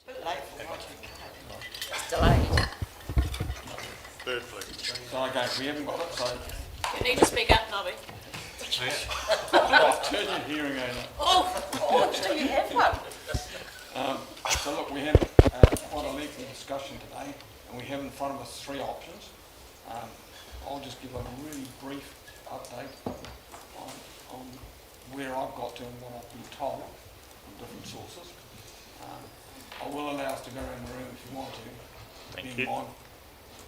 Too late for what you can. It's delayed. Third, please. So okay, we haven't got it, so You need to speak up, Nobby. turn your hearing aid up. Oh, do you have one? So look, we had quite a lengthy discussion today, and we have in front of us three options. I'll just give a really brief update on where I've got to and what I've been told from different sources. I will allow us to go around the room if you want to,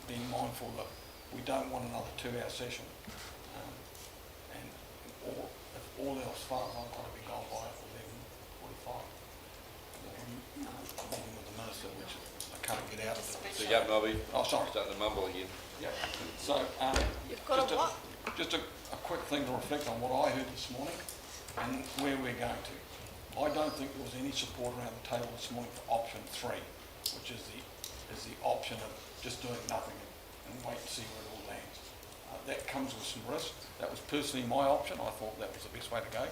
being mindful that we don't want another 2-hour session, and if all else fails, I've got to be gone by 11:45. I'm meeting with the minister, which I can't get out of it. So, yeah, Nobby. Oh, sorry. Starting to mumble again. Yeah. So, You've got a what? just a quick thing to reflect on what I heard this morning and where we're going to. I don't think there was any support around the table this morning for option 3, which is the option of just doing nothing and wait and see where it all lands. That comes with some risk. That was personally my option. I thought that was the best way to go.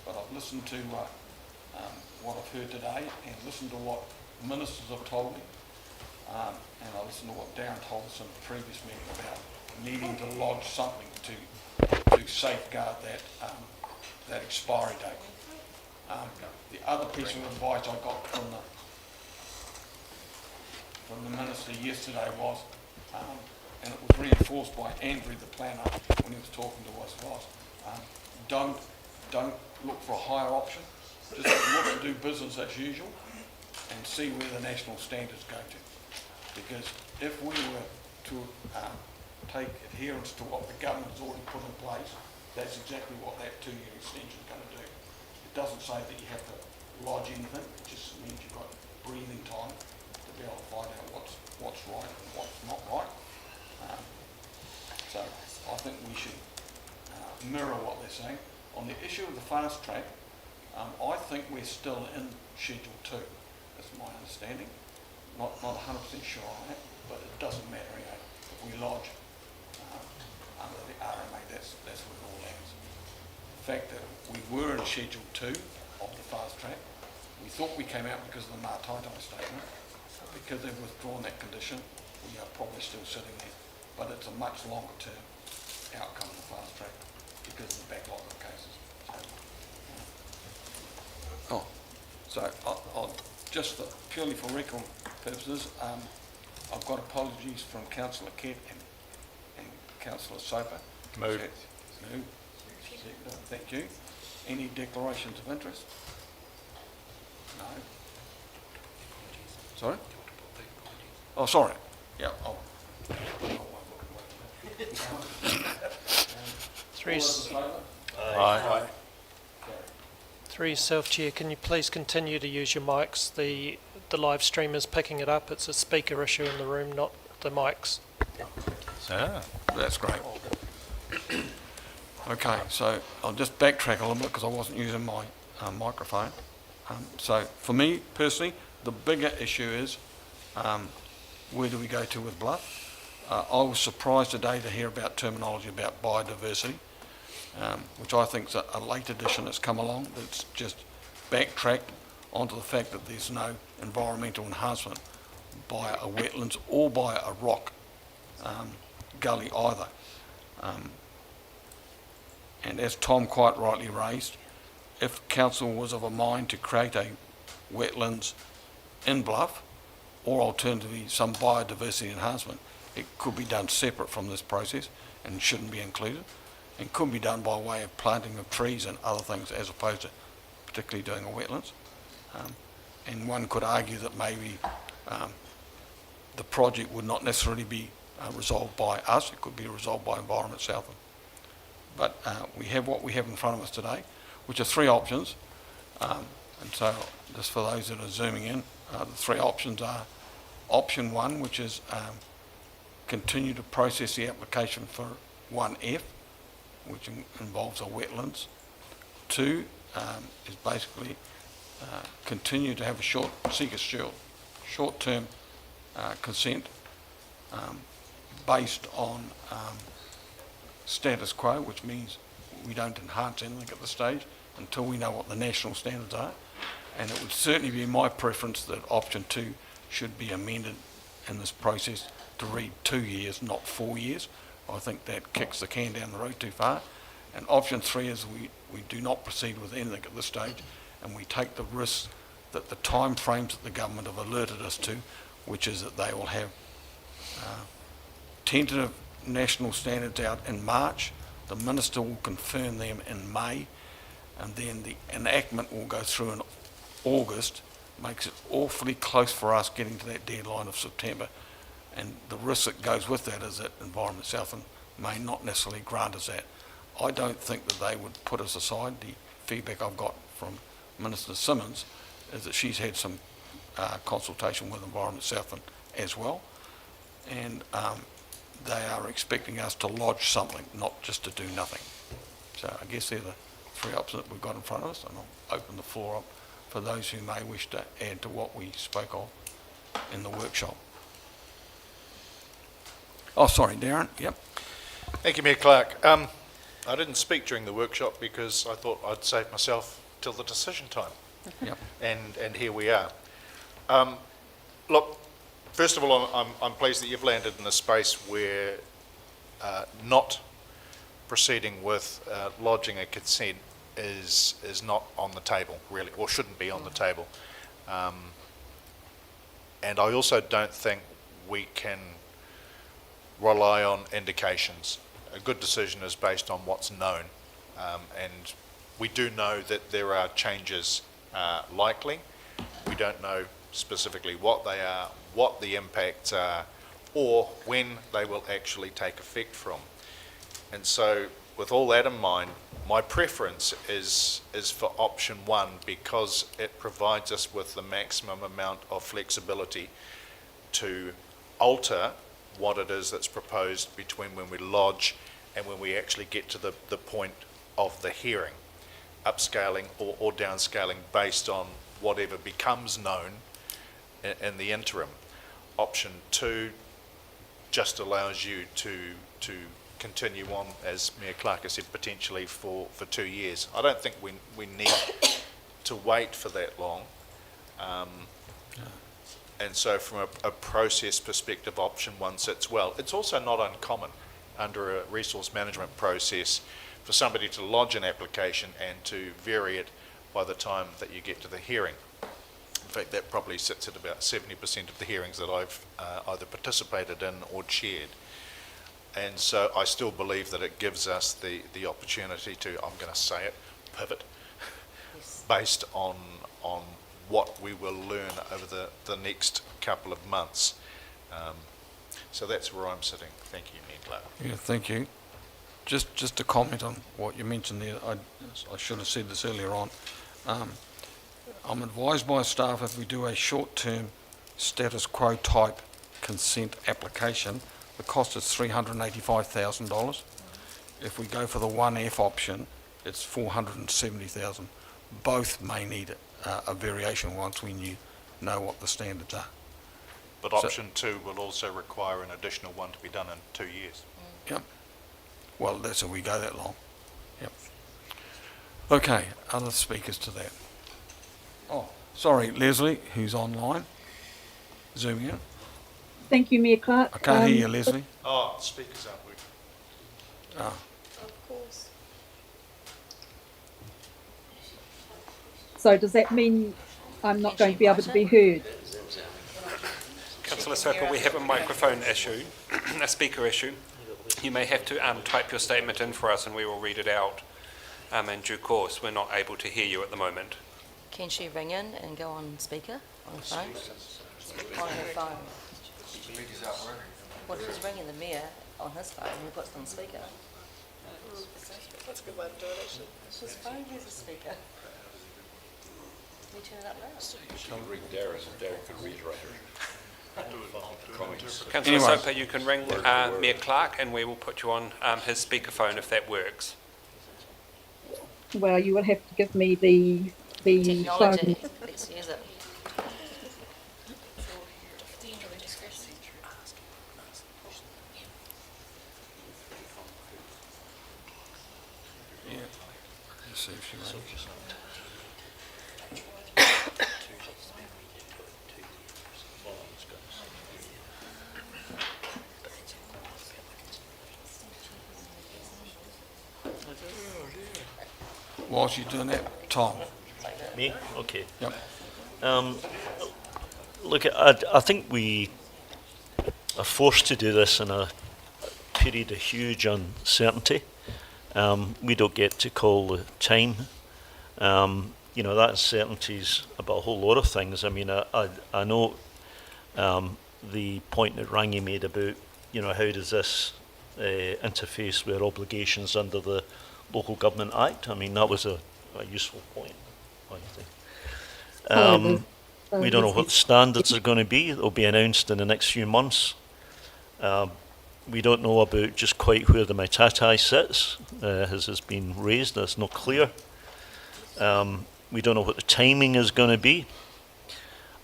But I've listened to what I've heard today and listened to what ministers have told me. And I listened to what Darren told us in the previous meeting about needing to lodge something to safeguard that expiry date. The other piece of advice I got from the minister yesterday was, and it was reinforced by Andrew, the planner, when he was talking to us, was don't look for a higher option. Just look to do business as usual and see where the national standards go to. Because if we were to take adherence to what the government has already put in place, that's exactly what that 2-year extension is going to do. It doesn't say that you have to lodge anything, it just means you've got breathing time to be able to find out what's right and what's not right. So I think we should mirror what they're saying. On the issue of the fast track, I think we're still in Schedule 2, that's my understanding. Not 100% sure on that, but it doesn't matter anyway. If we lodge under the RMA, that's where it all lands. The fact that we were in Schedule 2 of the fast track, we thought we came out because of the Martaito statement. Because they've withdrawn that condition, we are probably still sitting there. But it's a much longer term outcome of the fast track because of the backlog of cases. So I'll just purely for record purposes, I've got apologies from Councillor Kett and Councillor Soper. Move. Move. Thank you. Any declarations of interest? No. Sorry? Oh, sorry. Yeah. Three, Aye. three self-chair, can you please continue to use your mics? The live stream is picking it up. It's a speaker issue in the room, not the mics. That's great. Okay, so I'll just backtrack a little bit because I wasn't using my microphone. So for me personally, the bigger issue is where do we go to with Bluff? I was surprised today to hear about terminology about biodiversity, which I think is a late addition that's come along that's just backtracked onto the fact that there's no environmental enhancement by a wetlands or by a rock gully either. And as Tom quite rightly raised, if council was of a mind to create a wetlands in Bluff or alternatively some biodiversity enhancement, it could be done separate from this process and shouldn't be included, and could be done by way of planting of trees and other things as opposed to particularly doing a wetlands. And one could argue that maybe the project would not necessarily be resolved by us, it could be resolved by Environment Southland. But we have what we have in front of us today, which are three options. And so just for those that are zooming in, the three options are option 1, which is continue to process the application for 1F, which involves a wetlands. 2 is basically continue to have a short-term consent based on status quo, which means we don't enhance anything at this stage until we know what the national standards are. And it would certainly be my preference that option 2 should be amended in this process to read 2 years, not 4 years. I think that kicks the can down the road too far. And option 3 is we do not proceed with anything at this stage, and we take the risk that the time frames that the government have alerted us to, which is that they will have tentative national standards out in March, the minister will confirm them in May, and then the enactment will go through in August. Makes it awfully close for us getting to that deadline of September, and the risk that goes with that is that Environment Southland may not necessarily grant us that. I don't think that they would put us aside. The feedback I've got from Minister Simmons is that she's had some consultation with Environment Southland as well, and they are expecting us to lodge something, not just to do nothing. So I guess they're the 3 options that we've got in front of us, and I'll open the floor up for those who may wish to add to what we spoke of in the workshop. Oh, sorry, Darren. Yep. Thank you, Mayor Clark. I didn't speak during the workshop because I thought I'd save myself till the decision time. Yep. And here we are. Look, first of all, I'm pleased that you've landed in a space where not proceeding with lodging a consent is not on the table, really, or shouldn't be on the table. And I also don't think we can rely on indications. A good decision is based on what's known, and we do know that there are changes likely. We don't know specifically what they are, what the impacts are, or when they will actually take effect from. And so with all that in mind, my preference is for option 1 because it provides us with the maximum amount of flexibility to alter what it is that's proposed between when we lodge and when we actually get to the point of the hearing, upscaling or downscaling based on whatever becomes known in the interim. Option 2 just allows you to continue on, as Mayor Clark has said, potentially for 2 years. I don't think we need to wait for that long. And so from a process perspective, option 1 sits well. It's also not uncommon under a resource management process for somebody to lodge an application and to vary it by the time that you get to the hearing. In fact, that probably sits at about 70% of the hearings that I've either participated in or chaired. And so I still believe that it gives us the opportunity to, I'm going to say it, pivot based on what we will learn over the next couple of months. So that's where I'm sitting. Thank you, Mayor Clark. Yeah, thank you. Just to comment on what you mentioned there, I should have said this earlier on. I'm advised by staff if we do a short-term status quo type consent application, the cost is $385,000. If we go for the 1F option, it's $470,000. Both may need a variation once we know what the standards are. But option 2 will also require an additional one to be done in 2 years. Yep. Well, that's if we go that long. Yep. Okay, other speakers to that. Oh, sorry, Leslie, who's online, zooming in. Thank you, Mayor Clark. I can't hear you, Leslie. Oh, speakers aren't working. Oh. Of course. So does that mean I'm not going to be able to be heard? Councillor Soper, we have a microphone issue, a speaker issue. You may have to type your statement in for us and we will read it out in due course. We're not able to hear you at the moment. Can she ring in and go on speaker on her phone? On her phone. Well, she's ringing the mayor on his phone and he puts it on speaker. That's a good way to do it, actually. His phone has a speaker. Can we turn it up loud? Councillor Anyway. Soper, you can ring Mayor Clark and we will put you on his speakerphone if that works. Well, you will have to give me the Technology. phone. Let's use it. Yeah. Let's see if she rings. whilst you're doing that, Tom. Me? Okay. Yep. Look, I think we are forced to do this in a period of huge uncertainty. We don't get to call the time. You know, that uncertainty's about a whole lot of things. I mean, I know the point that Rangi made about, you know, how does this interface with obligations under the Local Government Act? I mean, that was a useful point, I think. We don't know what the standards are going to be. They'll be announced in the next few months. We don't know about just quite where the Maitatai sits, as has been raised. That's not clear. We don't know what the timing is going to be.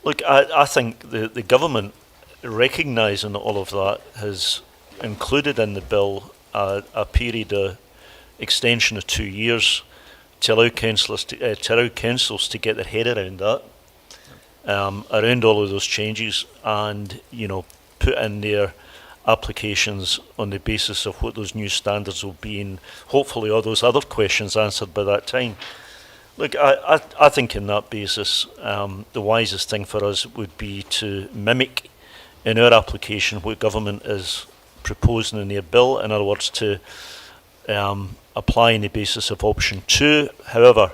Look, I think the government, recognising all of that, has included in the bill a period of extension of 2 years to allow councils to get their head around that, around all of those changes, and, you know, put in their applications on the basis of what those new standards will be, and hopefully all those other questions answered by that time. Look, I think in that basis, the wisest thing for us would be to mimic in our application what government is proposing in their bill. In other words, to apply on the basis of option 2. However,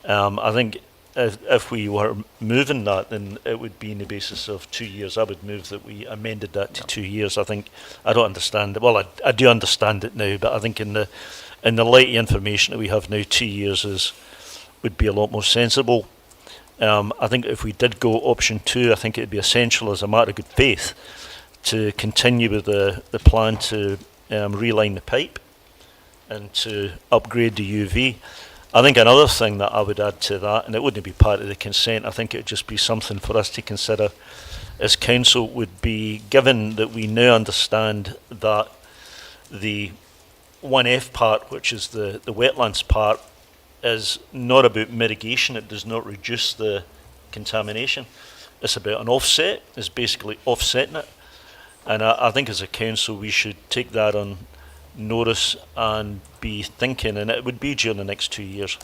I think if we were moving that, then it would be on the basis of 2 years. I would move that we amended that to 2 years. I don't understand it. Well, I do understand it now, but I think in the light of information that we have now, 2 years would be a lot more sensible. I think if we did go option 2, I think it would be essential as a matter of good faith to continue with the plan to reline the pipe and to upgrade the UV. I think another thing that I would add to that, and it wouldn't be part of the consent, I think it would just be something for us to consider as council, would be, given that we now understand that the 1F part, which is the wetlands part, is not about mitigation. It does not reduce the contamination. It's about an offset. It's basically offsetting it. And I think as a council we should take that on notice and be thinking, and it would be during the next 2 years,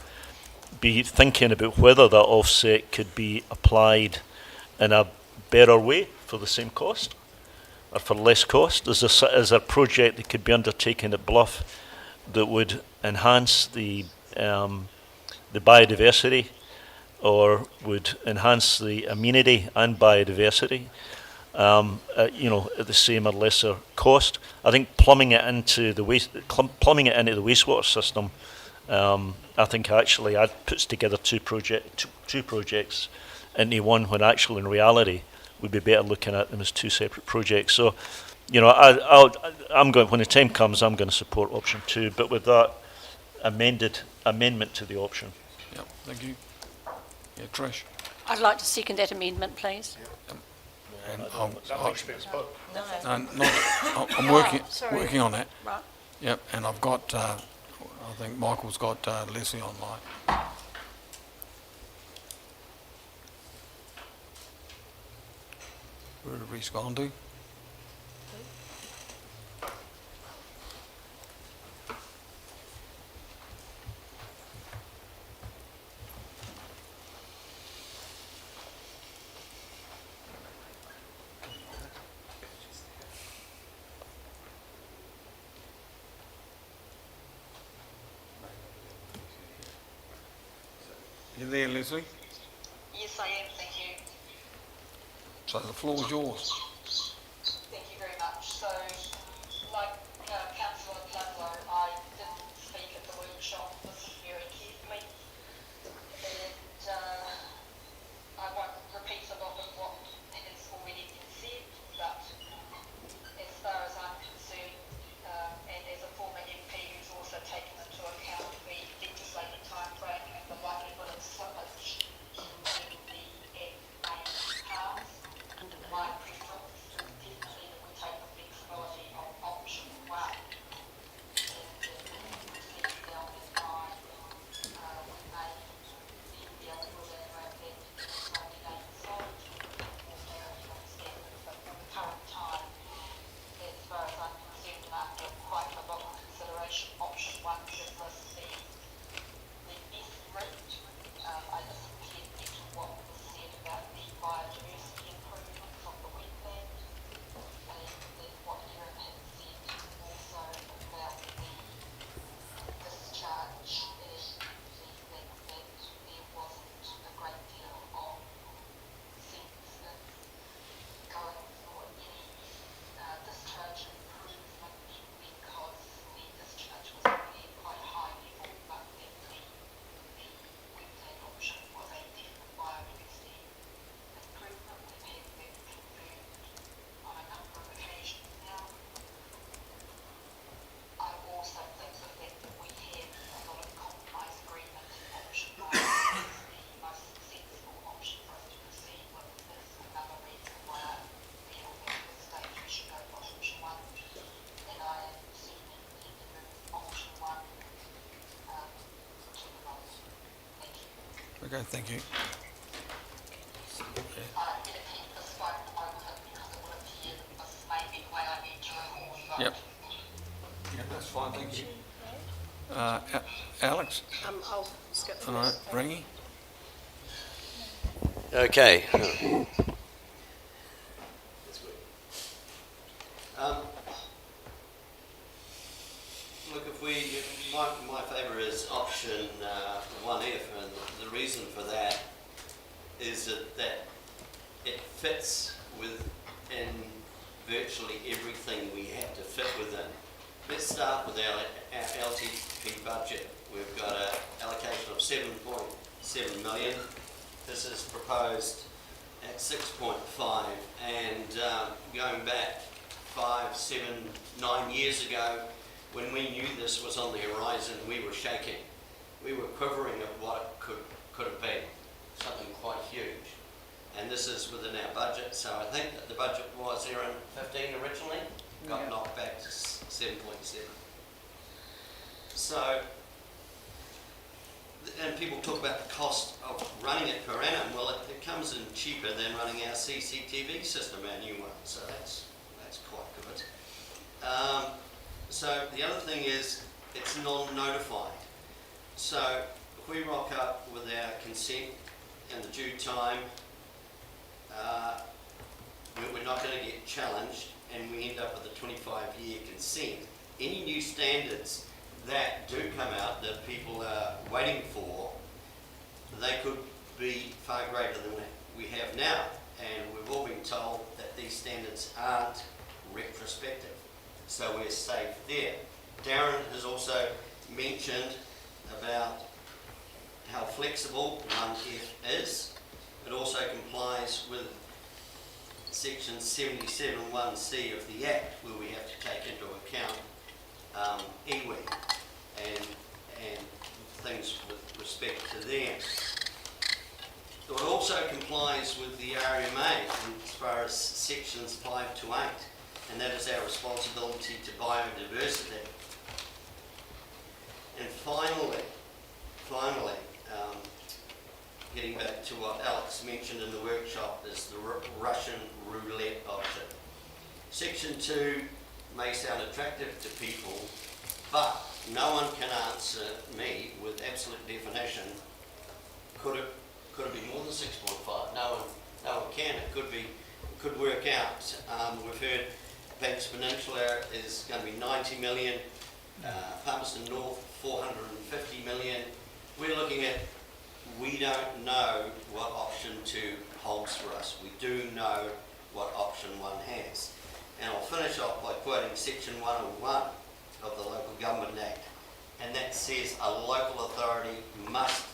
be thinking about whether that offset could be applied in a better way for the same cost or for less cost. Is there a project that could be undertaken at Bluff that would enhance the biodiversity, or would enhance the amenity and biodiversity, you know, at the same or lesser cost? I think plumbing it into the wastewater system, I think actually puts together two projects into one, when actually in reality we'd be better looking at them as two separate projects. So, you know, I'm going, when the time comes, I'm going to support option 2, but with that amendment to the option. Yeah, thank you. Yeah, Trish. I'd like to second that amendment, please. And No. I'm working on that. Right. Yep, and I've got, I think Michael's got Leslie online. Where did Reese gone to? You there, Leslie? Yes, I am, thank you. So the floor is yours. Thank you very much. So, like Councillor Plumlow, I didn't speak at the workshop, listened very carefully, and I won't repeat a lot of what has already been said, but as far as I'm concerned, and as a former MP who's also taken into account the legislative timeframe and the likelihood of slippage in the Act may pass, my preference Okay, thank you. Better keep this one open because it will appear that this may be the way I need to recall the vote. Yep. Yeah, that's fine, thank you. Alex? I'll skip All right, Ringy? Okay. Look, my favour is option 1F, and the reason for that is that it fits within virtually everything we have to fit within. Let's start with our LTP budget. We've got an allocation of 7.7 million. This is proposed at 6.5, and going back 5, 7, 9 years ago, when we knew this was on the horizon, we were shaking. We were quivering at what it could have been, something quite huge. And this is within our budget, so I think that the budget was around 15 originally, got knocked back to 7.7. So, and people talk about the cost of running it per annum. Well, it comes in cheaper than running our CCTV system, our new one, so that's quite good. So the other thing is it's non-notified. So if we rock up with our consent and the due time, we're not going to get challenged, and we end up with a 25-year consent. Any new standards that do come out that people are waiting for, they could be far greater than we have now. And we've all been told that these standards aren't retrospective, so we're safe there. Darren has also mentioned about how flexible 1F is. It also complies with section 77(1)(c) of the Act, where we have to take into account iwi and things with respect to them. It also complies with the RMA as far as sections 5 to 8, and that is our responsibility to biodiversity. And finally, getting back to what Alex mentioned in the workshop, is the Russian roulette option. Section 2 may sound attractive to people, but no one can answer me with absolute definition. Could it be more than 6.5? No one can. It could work out. We've heard Banks Peninsula is going to be 90 million, Palmerston North 450 million. We're looking at, we don't know what option 2 holds for us. We do know what option 1 has. And I'll finish off by quoting section 101 of the Local Government Act, and that says a local authority must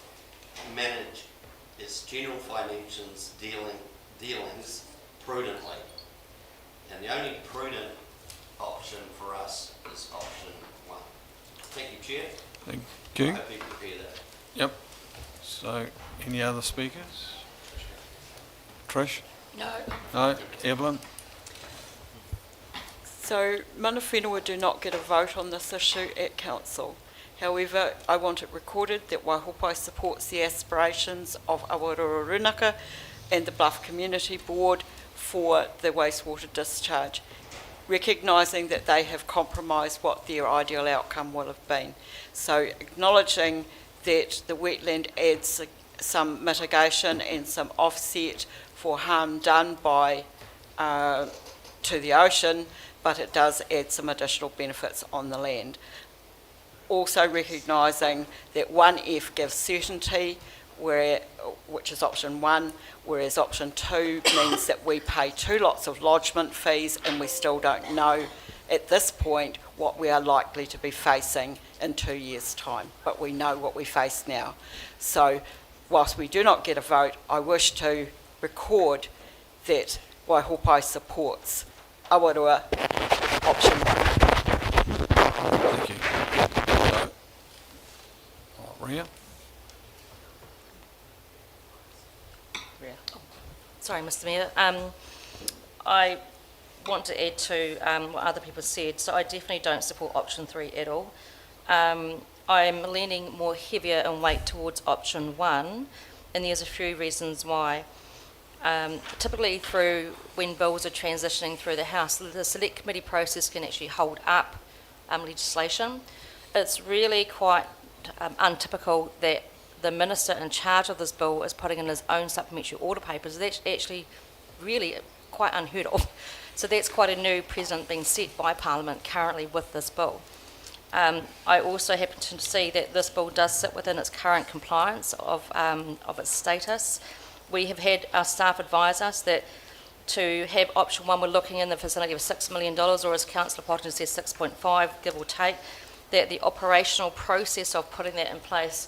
manage its general financials dealings prudently. And the only prudent option for us is option 1. Thank you, Chair. Thank you. I hope you can hear that. Yep. So, any other speakers? Trish? No. No? Evelyn? So, mana whenua do not get a vote on this issue at Council. However, I want it recorded that Waihopai supports the aspirations of Awaroa Runaka and the Bluff Community Board for the wastewater discharge, recognising that they have compromised what their ideal outcome will have been. So, acknowledging that the wetland adds some mitigation and some offset for harm done by to the ocean, but it does add some additional benefits on the land. Also recognising that 1F gives certainty, which is option 1, whereas option 2 means that we pay 2 lots of lodgement fees, and we still don't know at this point what we are likely to be facing in 2 years' time, but we know what we face now. So whilst we do not get a vote, I wish to record that Waihopai supports Awaroa option 1. Thank you. So, Ria? Sorry, Mr Mayor. I want to add to what other people said. So I definitely don't support option 3 at all. I'm leaning more heavier in weight towards option 1, and there's a few reasons why. Typically through when bills are transitioning through the House, the select committee process can actually hold up legislation. It's really quite untypical that the minister in charge of this bill is putting in his own supplementary order papers. That's actually really quite unheard of. So that's quite a new precedent being set by Parliament currently with this bill. I also happen to see that this bill does sit within its current compliance of its status. We have had our staff advise us that to have option 1, we're looking in the vicinity of $6 million, or as Councillor Potton says, 6.5, give or take, that the operational process of putting that in place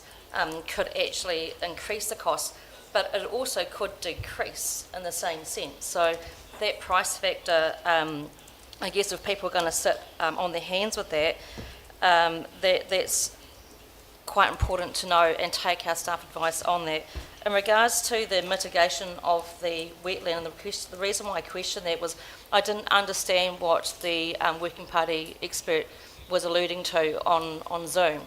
could actually increase the cost, but it also could decrease in the same sense. So that price factor, I guess if people are going to sit on their hands with that, that's quite important to know and take our staff advice on that. In regards to the mitigation of the wetland, and the reason why I questioned that was I didn't understand what the Working Party expert was alluding to on Zoom.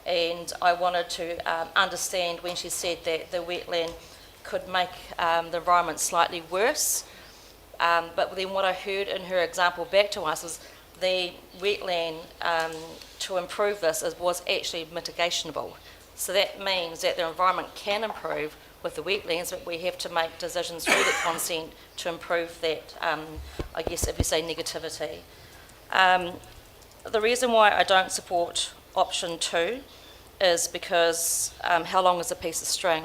And I wanted to understand when she said that the wetland could make the environment slightly worse. But then what I heard in her example back to us is the wetland, to improve this, was actually mitigationable. So that means that the environment can improve with the wetlands, but we have to make decisions through the consent to improve that, I guess if you say negativity. The reason why I don't support option 2 is because how long is a piece of string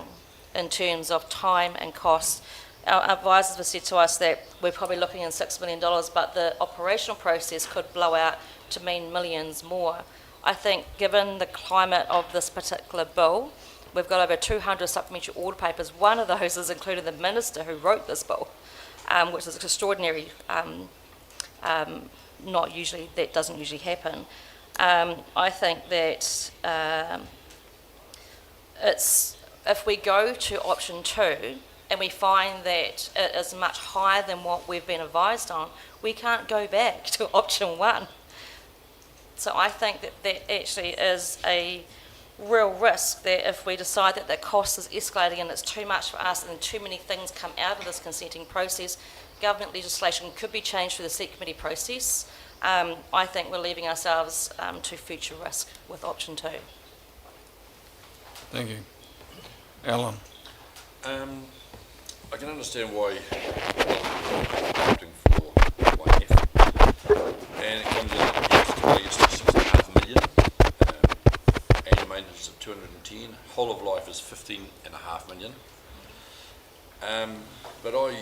in terms of time and cost? Our advisors have said to us that we're probably looking at $6 million, but the operational process could blow out to mean millions more. I think given the climate of this particular bill, we've got over 200 supplementary order papers. One of those is including the minister who wrote this bill, which is extraordinary. Not usually, that doesn't usually happen. I think that if we go to option 2 and we find that it is much higher than what we've been advised on, we can't go back to option 1. So I think that that actually is a real risk, that if we decide that the cost is escalating and it's too much for us and too many things come out of this consenting process, government legislation could be changed through the select committee process. I think we're leaving ourselves to future risk with option 2. Thank you. Alan? I can understand why opting for 1F, and it comes in at just 6.5 million, annual maintenance of 210, whole of life is 15.5 million. But I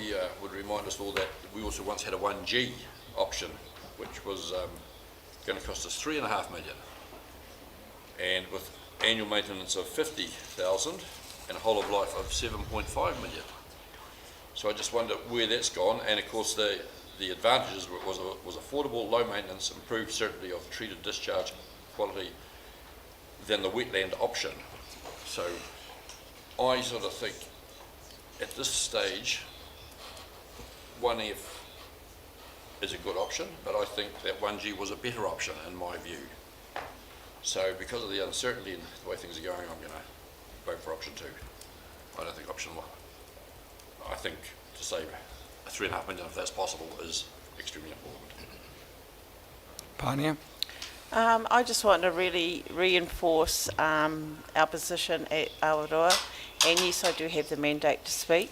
would remind us all that we also once had a 1G option, which was going to cost us 3.5 million, and with annual maintenance of 50,000 and a whole of life of 7.5 million. So I just wonder where that's gone, and of course the advantages was affordable, low maintenance, improved certainty of treated discharge quality than the wetland option. So I sort of think at this stage 1F is a good option, but I think that 1G was a better option in my view. So because of the uncertainty and the way things are going, I'm going to vote for option 2. I don't think option 1. I think to save 3.5 million, if that's possible, is extremely important. Pania? I just want to really reinforce our position at Awaroa, and yes, I do have the mandate to speak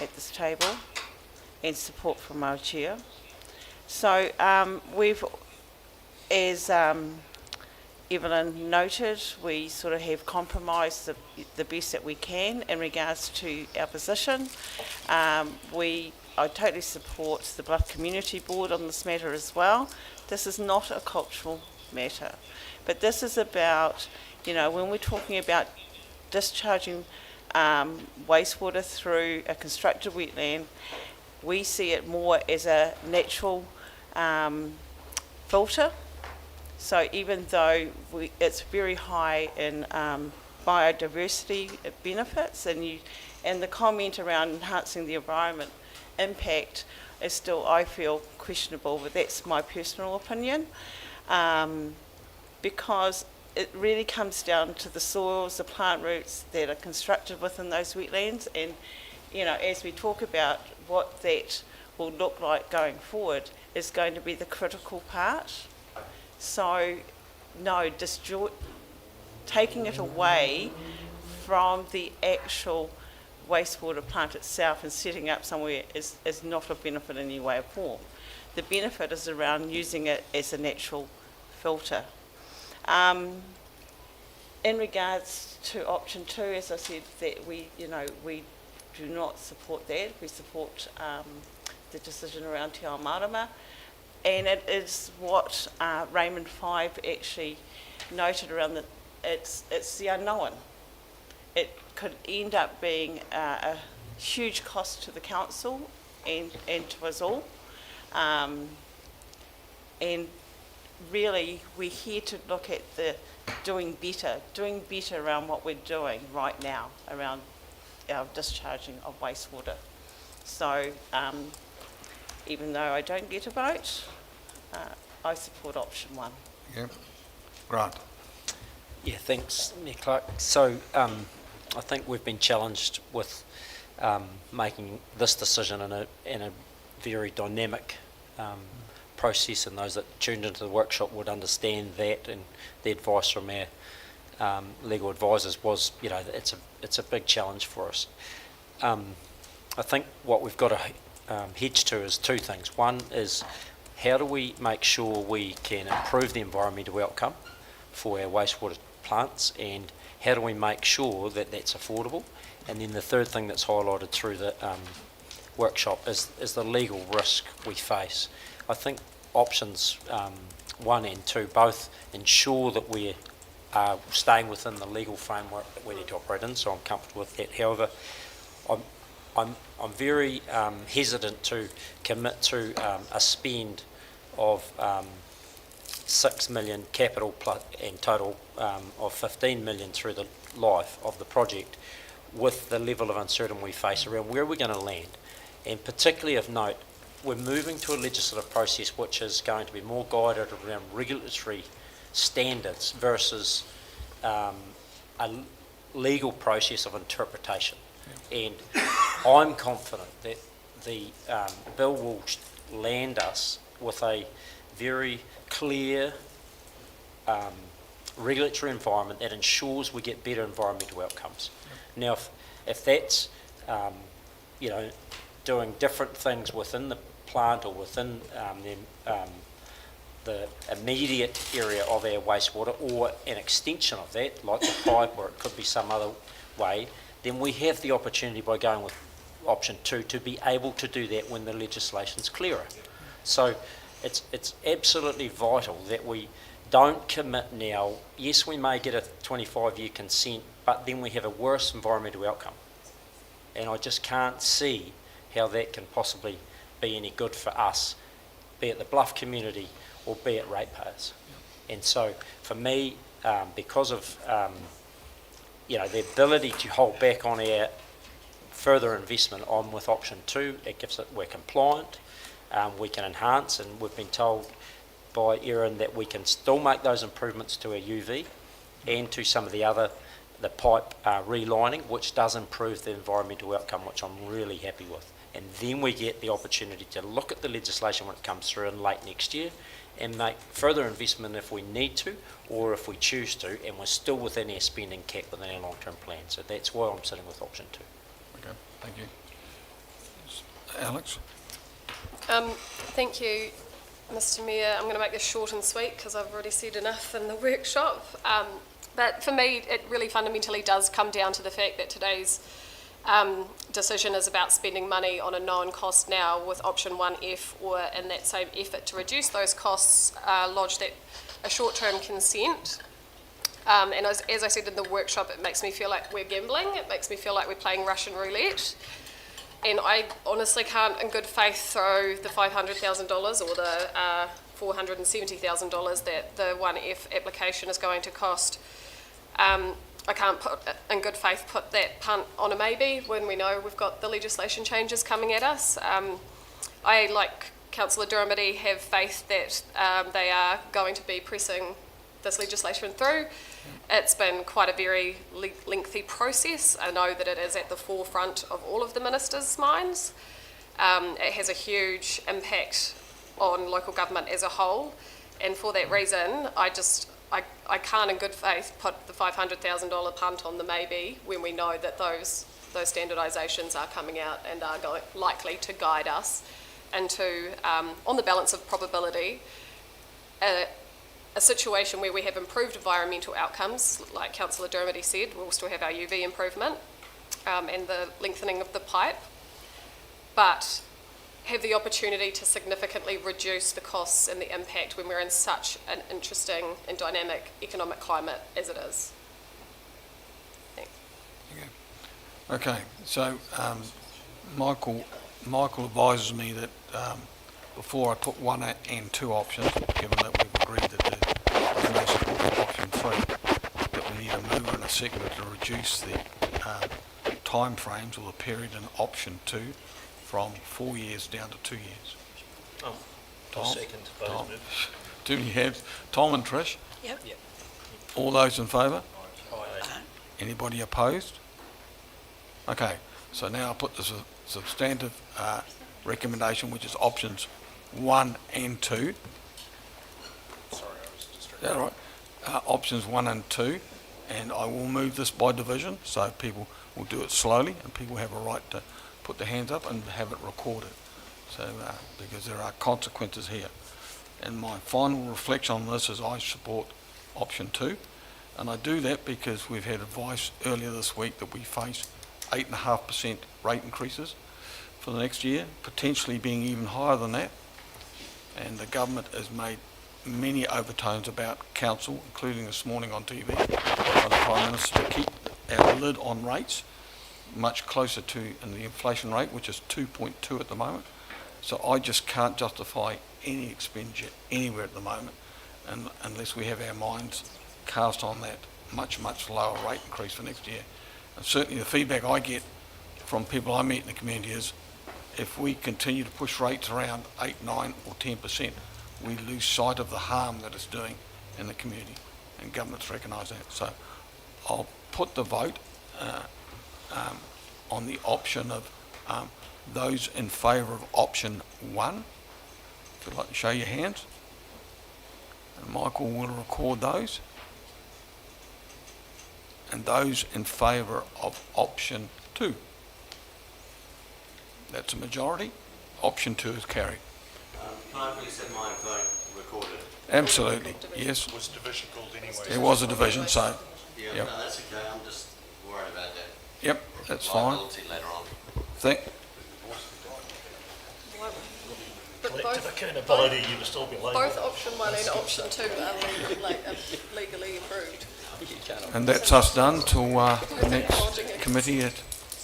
at this table and support from our chair. So we've, as Evelyn noted, we sort of have compromised the best that we can in regards to our position. I totally support the Bluff Community Board on this matter as well. This is not a cultural matter, but this is about, when we're talking about discharging wastewater through a constructed wetland, we see it more as a natural filter. So even though it's very high in biodiversity benefits, and the comment around enhancing the environment impact is still, I feel, questionable, but that's my personal opinion. Because it really comes down to the soils, the plant roots that are constructed within those wetlands, and, you know, as we talk about what that will look like going forward is going to be the critical part. So, no, taking it away from the actual wastewater plant itself and setting up somewhere is not a benefit in any way or form. The benefit is around using it as a natural filter. In regards to option 2, as I said, that we do not support that. We support the decision around Te Ao Marama, and it is what Raymond 5 actually noted around that it's the unknown. It could end up being a huge cost to the council and to us all. And really, we're here to look at the doing better around what we're doing right now around our discharging of wastewater. So even though I don't get a vote, I support option 1. Yeah. Grant. Yeah, thanks, Mayor Clark. So I think we've been challenged with making this decision in a very dynamic process, and those that tuned into the workshop would understand that, and the advice from our legal advisors was, you know, it's a big challenge for us. I think what we've got to hedge to is 2 things. One is, how do we make sure we can improve the environmental outcome for our wastewater plants, and how do we make sure that that's affordable? And then the third thing that's highlighted through the workshop is the legal risk we face. I think options 1 and 2 both ensure that we are staying within the legal framework that we need to operate in, so I'm comfortable with that. However, I'm very hesitant to commit to a spend of 6 million capital plus and total of 15 million through the life of the project, with the level of uncertainty we face around where we're going to land. And particularly of note, we're moving to a legislative process which is going to be more guided around regulatory standards versus a legal process of interpretation. And I'm confident that the bill will land us with a very clear regulatory environment that ensures we get better environmental outcomes. Now, if that's doing different things within the plant or within the immediate area of our wastewater, or an extension of that, like the pipe, or it could be some other way, then we have the opportunity by going with option 2 to be able to do that when the legislation's clearer. So it's absolutely vital that we don't commit now. Yes, we may get a 25-year consent, but then we have a worse environmental outcome. And I just can't see how that can possibly be any good for us, be it the Bluff community or be it ratepayers. And so for me, because of the ability to hold back on our further investment, I'm with option 2. It gives it, we're compliant, we can enhance, and we've been told by Erin that we can still make those improvements to our UV and to some of the pipe relining, which does improve the environmental outcome, which I'm really happy with. And then we get the opportunity to look at the legislation when it comes through in late next year and make further investment if we need to, or if we choose to, and we're still within our spending cap within our long-term plan. So that's why I'm sitting with option 2. Okay, thank you. Alex? Thank you, Mr. Mayor. I'm going to make this short and sweet because I've already said enough in the workshop. But for me, it really fundamentally does come down to the fact that today's decision is about spending money on a known cost now with option 1F, or in that same effort to reduce those costs, lodged a short-term consent. And as I said in the workshop, it makes me feel like we're gambling. It makes me feel like we're playing Russian roulette. And I honestly can't, in good faith, throw the $500,000 or the $470,000 that the 1F application is going to cost. I can't, in good faith, put that punt on a maybe when we know we've got the legislation changes coming at us. I, like Councillor Durhamity, have faith that they are going to be pressing this legislation through. It's been quite a very lengthy process. I know that it is at the forefront of all of the ministers' minds. It has a huge impact on local government as a whole, and for that reason, I can't in good faith put the $500,000 punt on the maybe when we know that those standardisations are coming out and are likely to guide us into, on the balance of probability, a situation where we have improved environmental outcomes, like Councillor Dermody said. We'll still have our UV improvement and the lengthening of the pipe, but have the opportunity to significantly reduce the costs and the impact when we're in such an interesting and dynamic economic climate as it is. Thanks. Okay, so Michael advises me that before I put 1 and 2 options, given that we've agreed that there's no support for option 3, that we need a mover and a seconder to reduce the time frames or the period in option 2 from 4 years down to 2 years. I'll second Tom. Too many hands. Tom and Trish? Yep. All those in favour? Aye. Anybody opposed? Okay, so now I'll put the substantive recommendation, which is options 1 and 2. Sorry, I was distracted. Is that all right? Options 1 and 2, and I will move this by division, so people will do it slowly, and people have a right to put their hands up and have it recorded. So, because there are consequences here. And my final reflection on this is I support option 2, and I do that because we've had advice earlier this week that we face 8.5% rate increases for the next year, potentially being even higher than that. And the government has made many overtones about council, including this morning on TV by the Prime Minister, to keep our lid on rates much closer to the inflation rate, which is 2.2 at the moment. So I just can't justify any expenditure anywhere at the moment unless we have our minds cast on that much lower rate increase for next year. And certainly the feedback I get from people I meet in the community is if we continue to push rates around 8, 9 or 10%, we lose sight of the harm that it's doing in the community, and governments recognise that. So I'll put the vote on the option of those in favour of option 1. If you'd like to show your hands. And Michael will record those. And those in favour of option 2. That's a majority. Option 2 is carried. Can I please have my vote recorded? Absolutely, yes. Was division called anyway? There was a division, so, Yeah, yep. no, that's okay. I'm just worried about that. Yep, that's fine. Liability later on. But Collective accountability, you will still be liable. both option 1 and option 2 are legally approved. And that's us done till the next committee at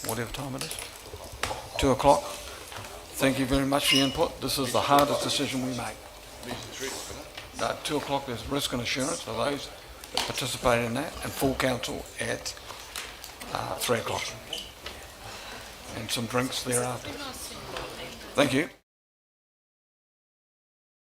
whatever time it is. 2 o'clock. Thank you very much for your input. This is the hardest decision we make. 2 o'clock is risk and assurance for those that participate in that, and full council at 3 o'clock. And some drinks thereafter. Thank you.